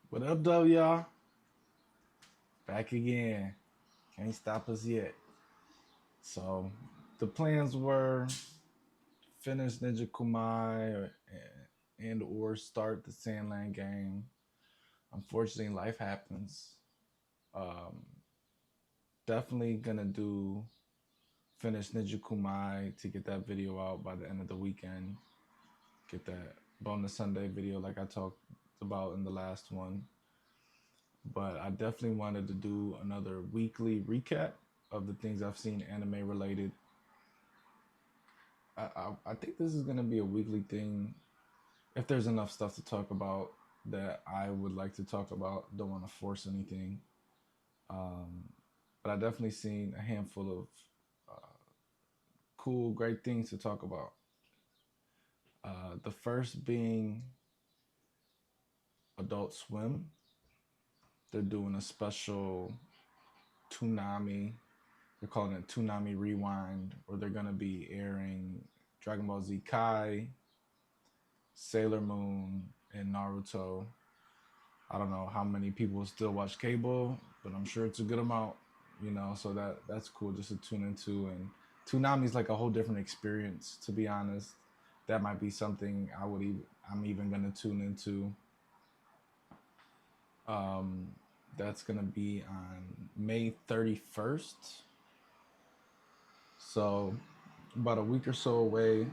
What up, though, y'all? Back again. Can't stop us yet. So, the plans were finish Ninja Kumai and or start the Sandland game. Unfortunately, life happens. Um, Definitely gonna do finish Ninja Kumai to get that video out by the end of the weekend. Get that bonus Sunday video like I talked about in the last one. But I definitely wanted to do another weekly recap of the things I've seen anime related. I think this is gonna be a weekly thing. If there's enough stuff to talk about that I would like to talk about, don't want to force anything. Um, but I definitely seen a handful of cool, great things to talk about. The first being Adult Swim. They're doing a special Toonami. They're calling it Toonami Rewind, where they're gonna be airing Dragon Ball Z Kai, Sailor Moon, and Naruto. I don't know how many people still watch cable, but I'm sure it's a good amount, so that's cool just to tune into. And Toonami's like a whole different experience, to be honest. That might be something I'm even gonna tune into. Um, that's gonna be on May 31st. So about a week or so away.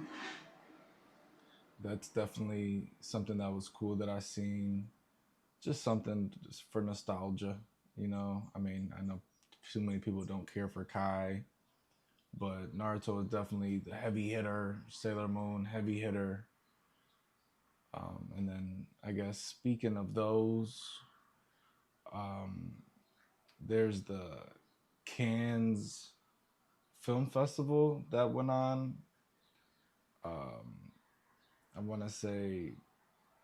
That's definitely something that was cool that I seen. Just something just for nostalgia. I mean, I know too many people don't care for Kai, but Naruto is definitely the heavy hitter. Sailor Moon, heavy hitter. And then I guess speaking of those, um, there's the Cannes Film Festival that went on. Um, I want to say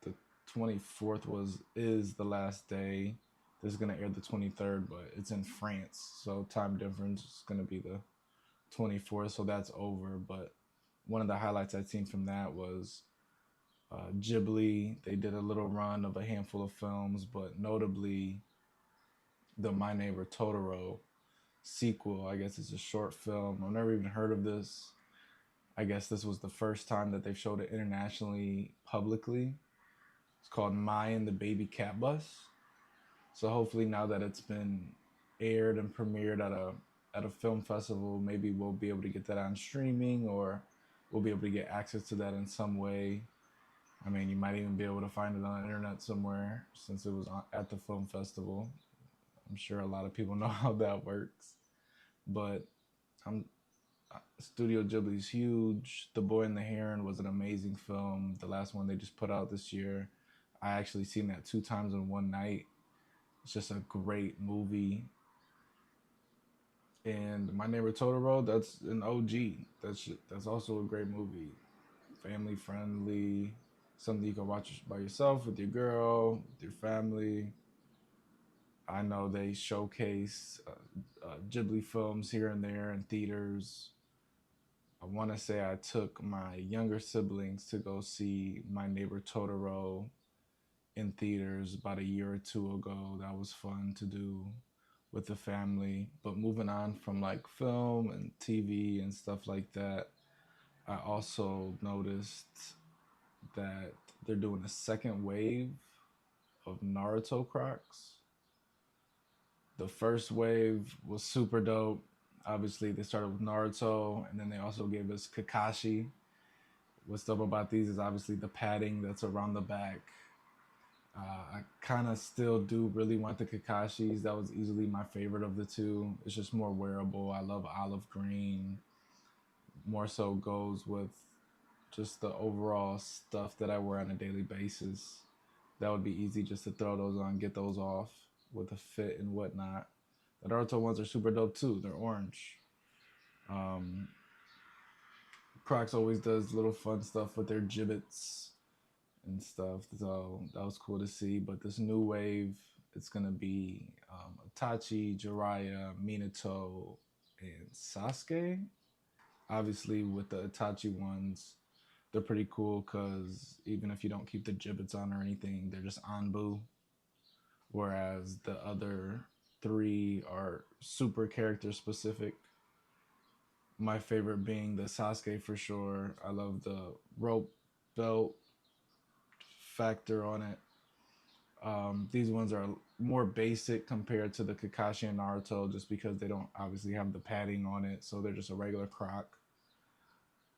the 24th is the last day. This is gonna air the 23rd, but it's in France, so time difference is gonna be the 24th. So that's over. But one of the highlights I'd seen from that was Ghibli. They did a little run of a handful of films, but notably the My Neighbor Totoro sequel. I guess it's a short film. I've never even heard of this. I guess this was the first time that they've showed it internationally publicly. It's called My and the Baby Cat Bus. So hopefully now that it's been aired and premiered at a film festival, maybe we'll be able to get that on streaming, or we'll be able to get access to that in some way. I mean, you might even be able to find it on the internet somewhere since it was at the film festival. I'm sure a lot of people know how that works. But I'm Studio Ghibli's huge. The Boy and the Heron was an amazing film. The last one they just put out this year. I actually seen that two times in one night. It's just a great movie. And My Neighbor Totoro, that's an OG. That's also a great movie. Family friendly, something you can watch by yourself, with your girl, with your family. I know they showcase Ghibli films here and there in theaters. I want to say I took my younger siblings to go see My Neighbor Totoro in theaters about a year or two ago. That was fun to do with the family. But moving on from like film and TV and stuff like that, I also noticed that they're doing a second wave of Naruto Crocs. The first wave was super dope. Obviously, they started with Naruto, and then they also gave us Kakashi. What's dope about these is obviously the padding that's around the back. I kind of still do really want the Kakashis. That was easily my favorite of the two. It's just more wearable. I love olive green. More so goes with just the overall stuff that I wear on a daily basis. That would be easy just to throw those on, get those off with a fit and whatnot. The Naruto ones are super dope too. They're orange. Um, Crocs always does little fun stuff with their gibbets and stuff. So that was cool to see. But this new wave, it's gonna be Itachi, Jiraiya, Minato, and Sasuke. Obviously, with the Itachi ones, they're pretty cool because even if you don't keep the gibbets on or anything, they're just Anbu. whereas the other three are super character specific. My favorite being the Sasuke for sure. I love the rope belt factor on it. These ones are more basic compared to the Kakashi and Naruto just because they don't obviously have the padding on it, so they're just a regular croc.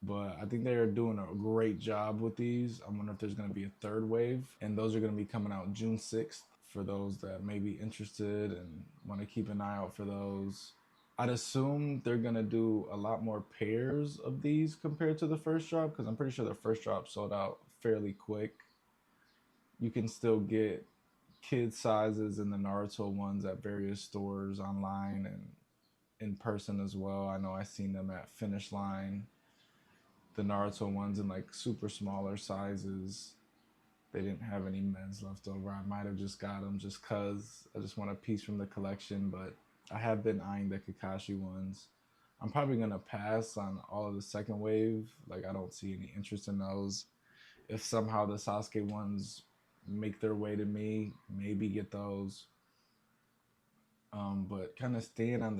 But I think they're doing a great job with these. I wonder if there's going to be a third wave, and those are going to be coming out June 6th for those that may be interested and want to keep an eye out for those. I'd assume they're going to do a lot more pairs of these compared to the first drop because I'm pretty sure the first drop sold out fairly quick. You can still get kid sizes and the Naruto ones at various stores online and in person as well. I know I seen them at Finish Line, the Naruto ones in like super smaller sizes. They didn't have any men's left over. I might have just got them just cause I just want a piece from the collection, but I have been eyeing the Kakashi ones. I'm probably gonna pass on all of the second wave. Like I don't see any interest in those. If somehow the Sasuke ones make their way to me, maybe get those. But kind of staying on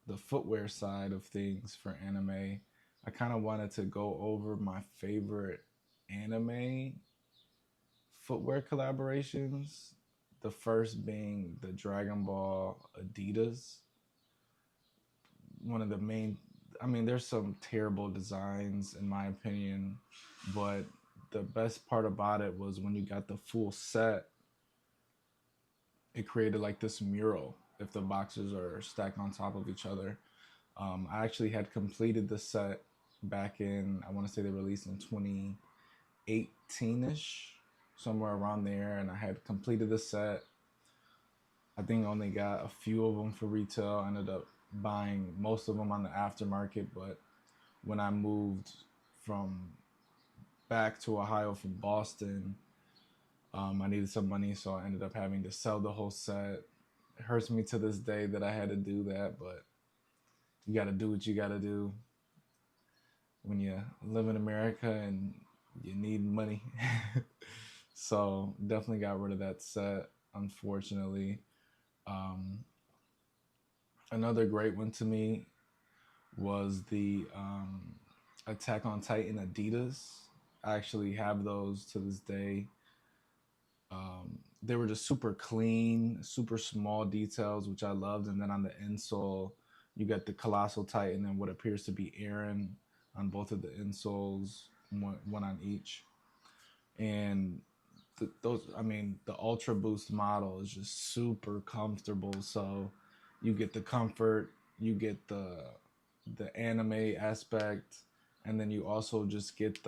the footwear side of things for anime, I kind of wanted to go over my favorite anime footwear collaborations. The first being the Dragon Ball Adidas. One of the main, I mean, there's some terrible designs in my opinion, but the best part about it was when you got the full set, it created like this mural if the boxes are stacked on top of each other. I actually had completed the set back in, I want to say they released in 2018 ish, somewhere around there. And I had completed the set. I think I only got a few of them for retail. I ended up buying most of them on the aftermarket. But when I moved from back to Ohio from Boston, I needed some money, so I ended up having to sell the whole set. It hurts me to this day that I had to do that, but you got to do what you got to do when you live in America and you need money. So definitely got rid of that set, unfortunately. Um, Another great one to me was the Attack on Titan Adidas. I actually have those to this day. They were just super clean, super small details, which I loved. And then on the insole, you got the Colossal Titan and what appears to be Aaron on both of the insoles, one on each. And those, I mean, the Ultra Boost model is just super comfortable. So you get the comfort, you get the anime aspect, and then you also just get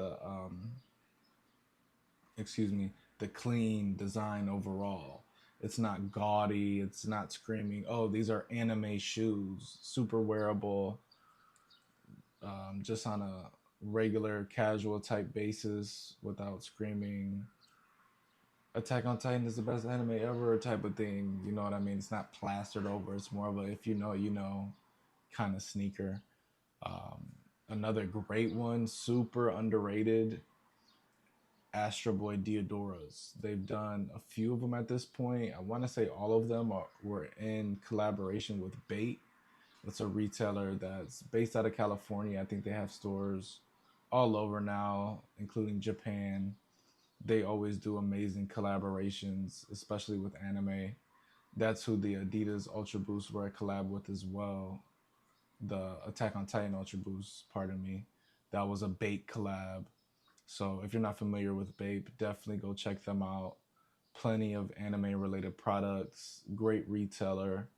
excuse me, the clean design overall. It's not gaudy. It's not screaming, oh, these are anime shoes, super wearable, just on a regular casual type basis without screaming, Attack on Titan is the best anime ever type of thing. You know what I mean? It's not plastered over. It's more of a if you know, you know kind of sneaker. Um, Another great one, super underrated, Astro Boy Diodoras. They've done a few of them at this point. I want to say all of them were in collaboration with Bait. It's a retailer that's based out of California. I think they have stores all over now, including Japan. They always do amazing collaborations, especially with anime. That's who the Adidas Ultra Boost were a collab with as well. The Attack on Titan Ultra Boost, pardon me. That was a Bait collab. So if you're not familiar with Bape, definitely go check them out. Plenty of anime related products, great retailer,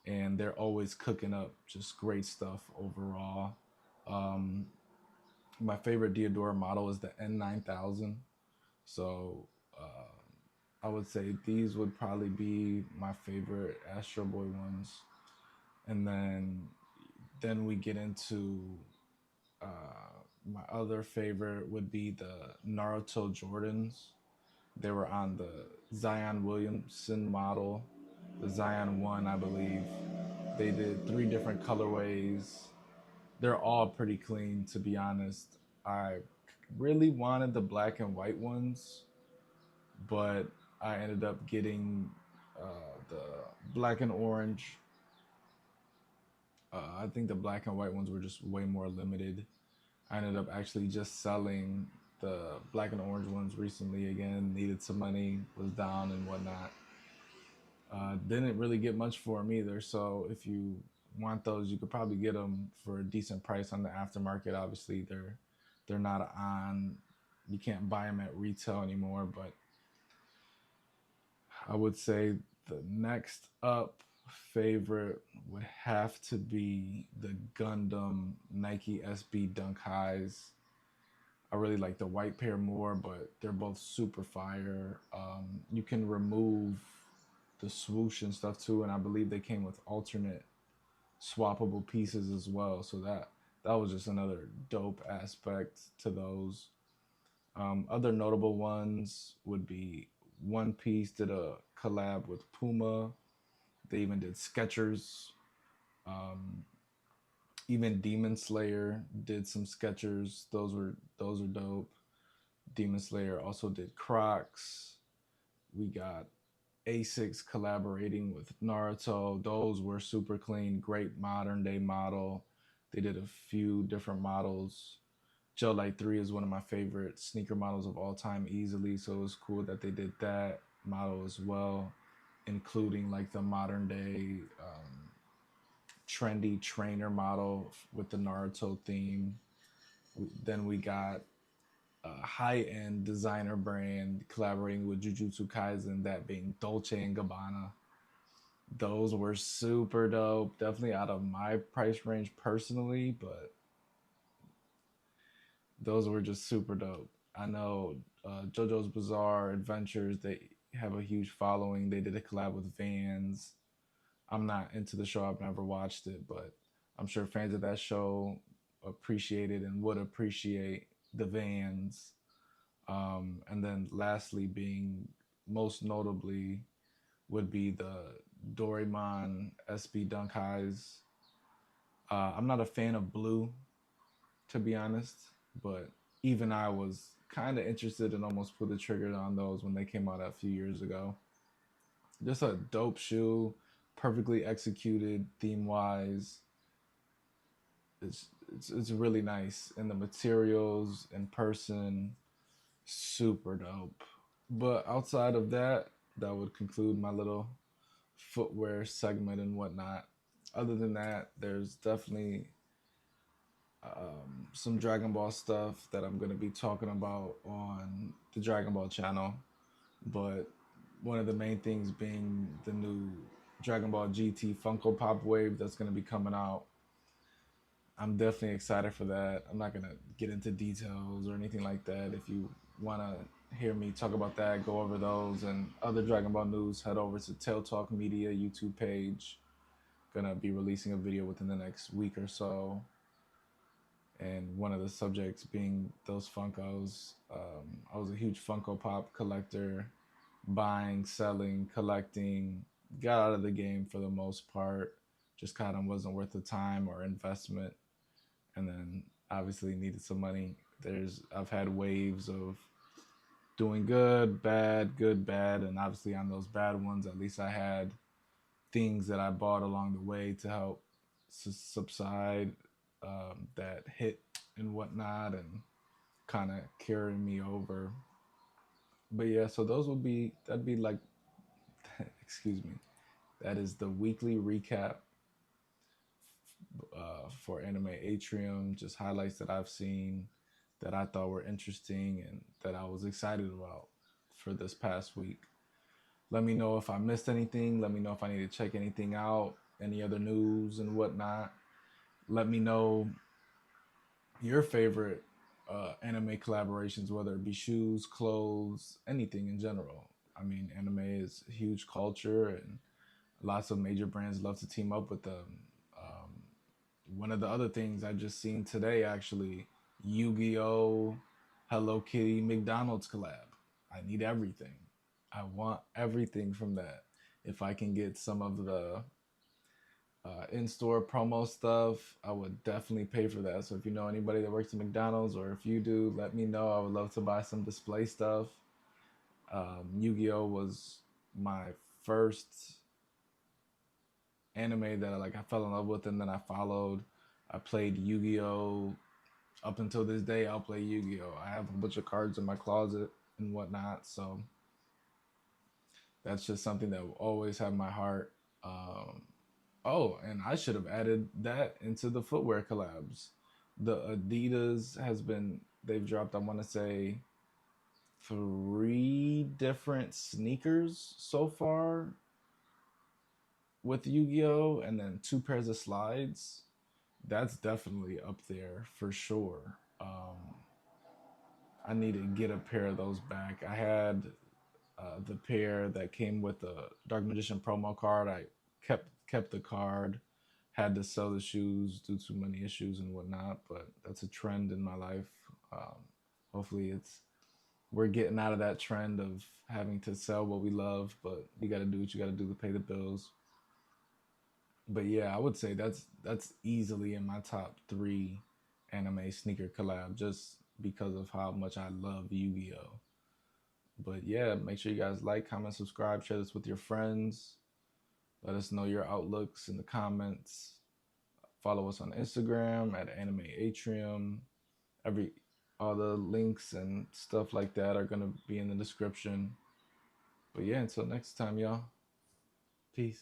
and they're always cooking up just great stuff overall. Um, my favorite Diodora model is the N9000. So I would say these would probably be my favorite Astro Boy ones. And then we get into my other favorite would be the Naruto Jordans. They were on the Zion Williamson model, the Zion 1, I believe. They did three different colorways. They're all pretty clean, to be honest. I really wanted the black and white ones, but I ended up getting the black and orange. I think the black and white ones were just way more limited. I ended up actually just selling the black and orange ones recently again. Needed some money, was down and whatnot. Didn't really get much for them either. So if you want those, you could probably get them for a decent price on the aftermarket. Obviously, they're not on. You can't buy them at retail anymore. But I would say the next up favorite would have to be the Gundam Nike SB Dunk Highs. I really like the white pair more, but they're both super fire. You can remove the swoosh and stuff too, and I believe they came with alternate swappable pieces as well. So that was just another dope aspect to those. Other notable ones would be One Piece did a collab with Puma. They even did Skechers. Um, Even Demon Slayer did some Skechers. Those are dope. Demon Slayer also did Crocs. We got Asics collaborating with Naruto. Those were super clean, great modern day model. They did a few different models. Gel Light 3 is one of my favorite sneaker models of all time, easily. So it was cool that they did that model as well, including like the modern day trendy trainer model with the Naruto theme. Then we got a high-end designer brand collaborating with Jujutsu Kaisen, that being Dolce and Gabbana. Those were super dope. Definitely out of my price range personally, but those were just super dope. I know JoJo's Bizarre Adventures, they have a huge following. They did a collab with Vans. I'm not into the show. I've never watched it, but I'm sure fans of that show appreciate it and would appreciate the Vans. And then lastly, being most notably, would be the Doraemon SB Dunk Highs. I'm not a fan of blue, to be honest, but even I was kind of interested and almost put the trigger on those when they came out a few years ago. Just a dope shoe, perfectly executed theme wise. It's really nice, and the materials in person, super dope. But outside of that, that would conclude my little footwear segment and whatnot. Other than that, there's definitely some Dragon Ball stuff that I'm going to be talking about on the Dragon Ball channel. But one of the main things being the new Dragon Ball GT Funko Pop wave that's going to be coming out. I'm definitely excited for that. I'm not going to get into details or anything like that. If you want to hear me talk about that, go over those and other Dragon Ball news, head over to Tail Talk Media YouTube page. Gonna be releasing a video within the next week or so, and one of the subjects being those Funkos. I was a huge Funko Pop collector, buying, selling, collecting. Got out of the game for the most part. Just kind of wasn't worth the time or investment, and then obviously needed some money. I've had waves of doing good, bad, and obviously on those bad ones, at least I had things that I bought along the way to help subside that hit and whatnot, and kind of carry me over. But yeah, so that'd be like, excuse me, that is the weekly recap for Anime Atrium. Just highlights that I've seen that I thought were interesting and that I was excited about for this past week. Let me know if I missed anything. Let me know if I need to check anything out, any other news and whatnot. Let me know your favorite anime collaborations, whether it be shoes, clothes, anything in general. I mean, anime is a huge culture, and lots of major brands love to team up with them. One of the other things I just seen today, actually, Yu-Gi-Oh, Hello Kitty, McDonald's collab. I need everything. I want everything from that. If I can get some of the in-store promo stuff, I would definitely pay for that. So if you know anybody that works at McDonald's, or if you do, let me know. I would love to buy some display stuff. Yu-Gi-Oh was my first anime that I fell in love with, and then I followed. I played Yu-Gi-Oh up until this day. I'll play Yu-Gi-Oh. I have a bunch of cards in my closet and whatnot, so that's just something that will always have my heart. Um, oh, and I should have added that into the footwear collabs. The Adidas has been they've dropped. I want to say three different sneakers so far with Yu-Gi-Oh, and then two pairs of slides. That's definitely up there for sure. I need to get a pair of those back. I had the pair that came with the Dark Magician promo card. I kept the card. Had to sell the shoes due to many issues and whatnot, but that's a trend in my life. Um, Hopefully, it's we're getting out of that trend of having to sell what we love, but you got to do what you got to do to pay the bills. But yeah, I would say that's easily in my top three anime sneaker collab, just because of how much I love Yu-Gi-Oh. But yeah, make sure you guys like, comment, subscribe, share this with your friends. Let us know your outlooks in the comments. Follow us on Instagram at Anime Atrium. Every all the links and stuff like that are gonna be in the description. But yeah, until next time, y'all. Peace.